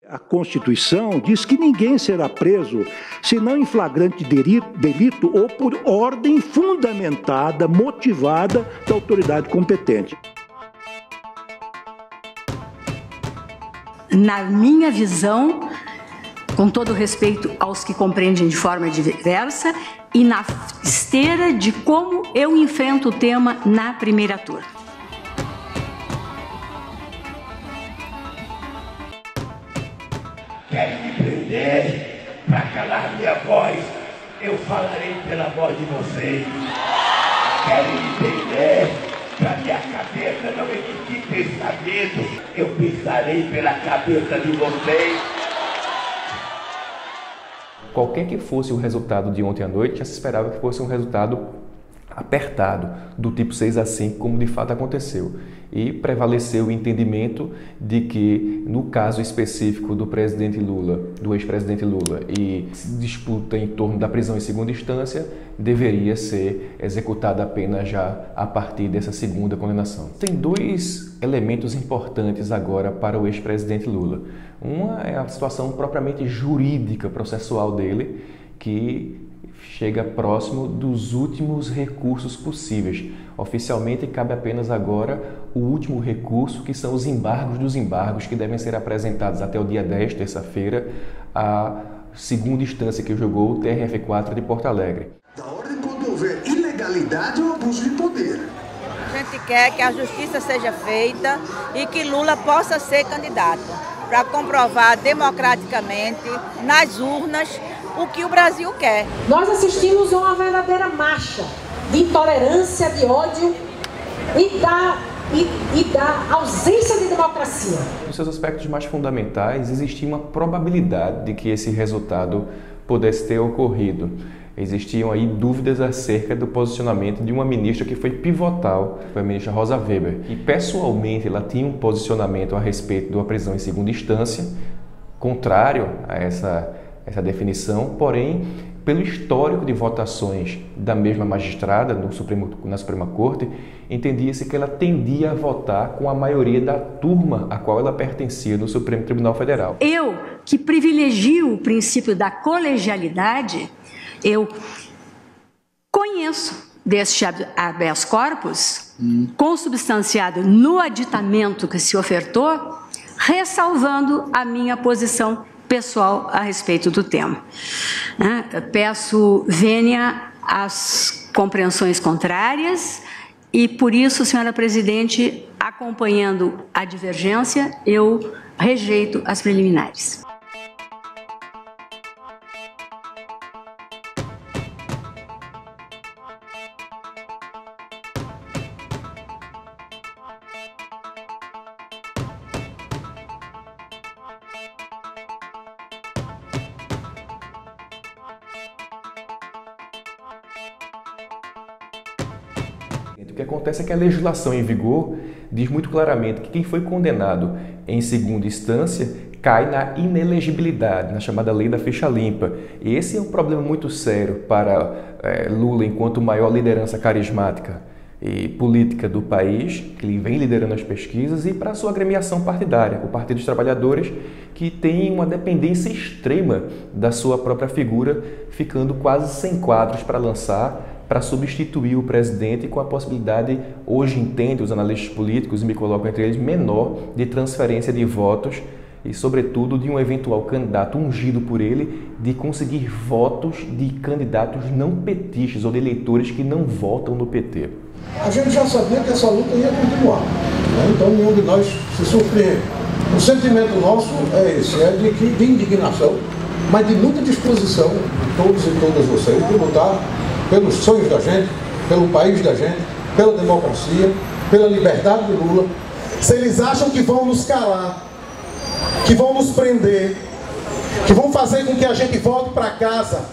A Constituição diz que ninguém será preso senão em flagrante delito ou por ordem fundamentada, motivada da autoridade competente. Na minha visão, com todo respeito aos que compreendem de forma diversa, e na esteira de como eu enfrento o tema na primeira turma. Querem me prender para calar minha voz? Eu falarei pela voz de vocês. Querem me prender para minha cabeça não emitir pensamento? Eu pensarei pela cabeça de vocês. Qualquer que fosse o resultado de ontem à noite, já se esperava que fosse um resultado apertado, do tipo 6-5, como de fato aconteceu. E prevaleceu o entendimento de que, no caso específico do presidente Lula, do ex-presidente Lula, e se disputa em torno da prisão em segunda instância, deveria ser executada a pena já a partir dessa segunda condenação. Tem dois elementos importantes agora para o ex-presidente Lula. Uma é a situação propriamente jurídica, processual dele, que chega próximo dos últimos recursos possíveis. Oficialmente, cabe apenas agora o último recurso, que são os embargos dos embargos, que devem ser apresentados até o dia 10, terça-feira, à segunda instância que julgou o TRF4 de Porto Alegre. Da ordem quando houver ilegalidade ou abuso de poder. A gente quer que a justiça seja feita e que Lula possa ser candidato, para comprovar democraticamente, nas urnas, o que o Brasil quer. Nós assistimos a uma verdadeira marcha de intolerância, de ódio e da ausência de democracia. Nos seus aspectos mais fundamentais, existia uma probabilidade de que esse resultado pudesse ter ocorrido. Existiam aí dúvidas acerca do posicionamento de uma ministra que foi pivotal, foi a ministra Rosa Weber. E pessoalmente ela tinha um posicionamento a respeito da prisão em segunda instância, contrário a essa definição, porém, pelo histórico de votações da mesma magistrada na Suprema Corte, entendia-se que ela tendia a votar com a maioria da turma a qual ela pertencia no Supremo Tribunal Federal. Eu, que privilegio o princípio da colegialidade, eu conheço deste habeas corpus, consubstanciado no aditamento que se ofertou, ressalvando a minha posição pessoal a respeito do tema. Peço vênia às compreensões contrárias e, por isso, senhora presidente, acompanhando a divergência, eu rejeito as preliminares. O que acontece é que a legislação em vigor diz muito claramente que quem foi condenado em segunda instância cai na inelegibilidade, na chamada lei da ficha limpa. E esse é um problema muito sério para Lula, enquanto maior liderança carismática e política do país, que ele vem liderando as pesquisas, e para a sua agremiação partidária, o Partido dos Trabalhadores, que tem uma dependência extrema da sua própria figura, ficando quase sem quadros para lançar, para substituir o presidente, com a possibilidade, hoje entende os analistas políticos, e me colocam entre eles, menor de transferência de votos e, sobretudo, de um eventual candidato ungido por ele, de conseguir votos de candidatos não petistas ou de eleitores que não votam no PT. A gente já sabia que essa luta ia continuar, né? Então nenhum de nós se surpreende. O sentimento nosso é esse, é de indignação, mas de muita disposição de todos e todas vocês de lutar pelos sonhos da gente, pelo país da gente, pela democracia, pela liberdade de Lula. Se eles acham que vão nos calar, que vão nos prender, que vão fazer com que a gente volte para casa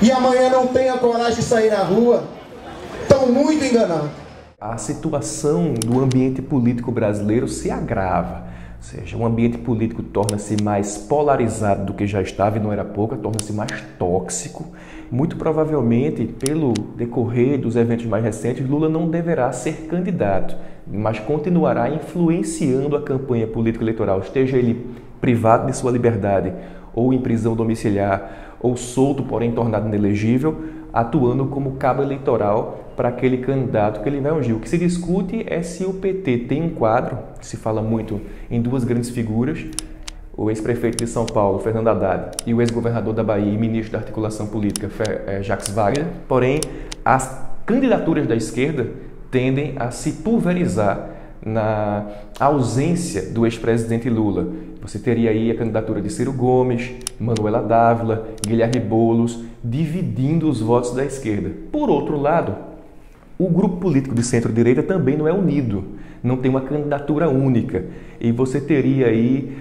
e amanhã não tenha coragem de sair na rua, estão muito enganados. A situação do ambiente político brasileiro se agrava. Ou seja, o ambiente político torna-se mais polarizado do que já estava, e não era pouco, torna-se mais tóxico. Muito provavelmente, pelo decorrer dos eventos mais recentes, Lula não deverá ser candidato, mas continuará influenciando a campanha político-eleitoral, esteja ele privado de sua liberdade, ou em prisão domiciliar, ou solto, porém tornado inelegível, atuando como cabo eleitoral para aquele candidato que ele vai ungir. O que se discute é se o PT tem um quadro, que se fala muito em duas grandes figuras, o ex-prefeito de São Paulo, Fernando Haddad, e o ex-governador da Bahia e ministro da articulação política, Jacques Wagner. Porém, as candidaturas da esquerda tendem a se pulverizar na ausência do ex-presidente Lula. Você teria aí a candidatura de Ciro Gomes, Manuela Dávila, Guilherme Boulos, dividindo os votos da esquerda. Por outro lado, o grupo político de centro-direita também não é unido, não tem uma candidatura única. E você teria aí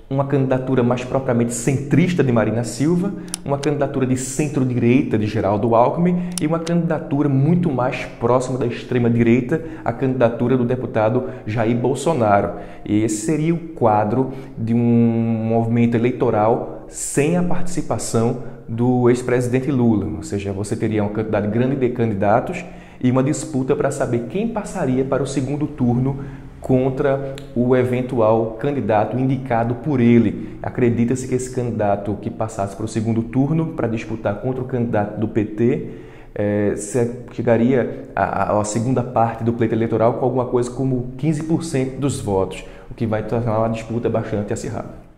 uma candidatura mais propriamente centrista de Marina Silva, uma candidatura de centro-direita de Geraldo Alckmin e uma candidatura muito mais próxima da extrema-direita, a candidatura do deputado Jair Bolsonaro. E esse seria o quadro de um movimento eleitoral sem a participação do ex-presidente Lula. Ou seja, você teria uma quantidade grande de candidatos e uma disputa para saber quem passaria para o segundo turno contra o eventual candidato indicado por ele. Acredita-se que esse candidato que passasse para o segundo turno para disputar contra o candidato do PT chegaria à segunda parte do pleito eleitoral com alguma coisa como 15% dos votos, o que vai tornar uma disputa bastante acirrada.